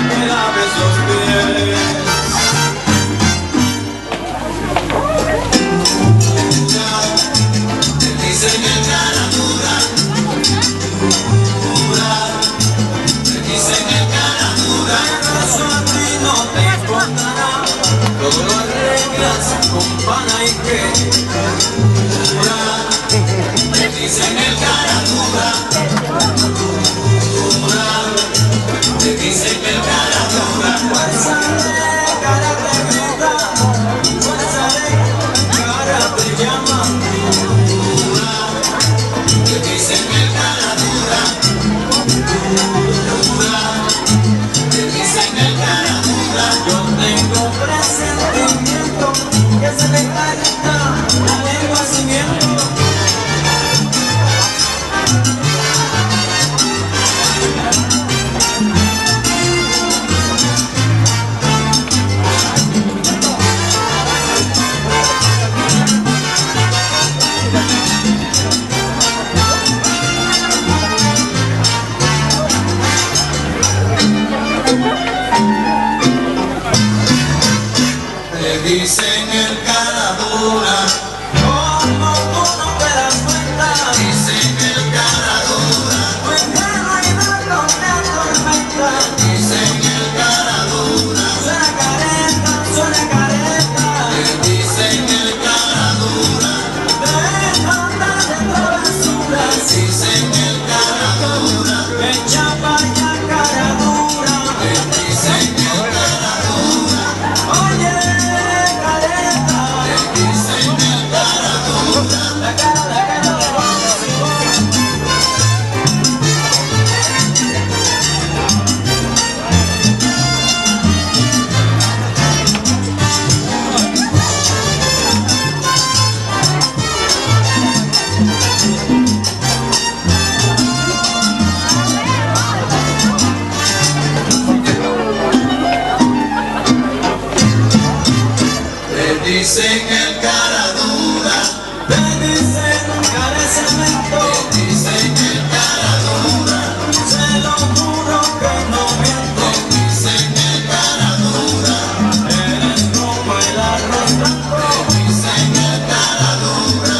que laves los pies. Te dicen el cara dura, te dicen el cara dura. Eso a ti no te importará, todo lo arreglas con pana y que dura. Te dicen el cara dura, te dicen el cara dura. Fuerza de cara te grita, fuerza de cara te llama. Te dicen el cara dura, te dicen el cara dura. Yo tengo presentimiento que se te calienta la lengua sin viento. Te dicen el cara dura, como tú no te das cuenta. Dicen el cara dura, tu ingenuidad no te atormenta. Dicen el cara dura, suena careta. Te dicen el cara dura, déjate de travesuras. Dicen el cara dura, echa pa' allá cara dura. Te dicen el cara dura, oye. Dicen el cara dura, te dicen cara de cemento. Te dicen el cara dura, se lo juro que no miento. Te dicen el cara dura, eres como el arroz blanco. Te dicen el cara dura.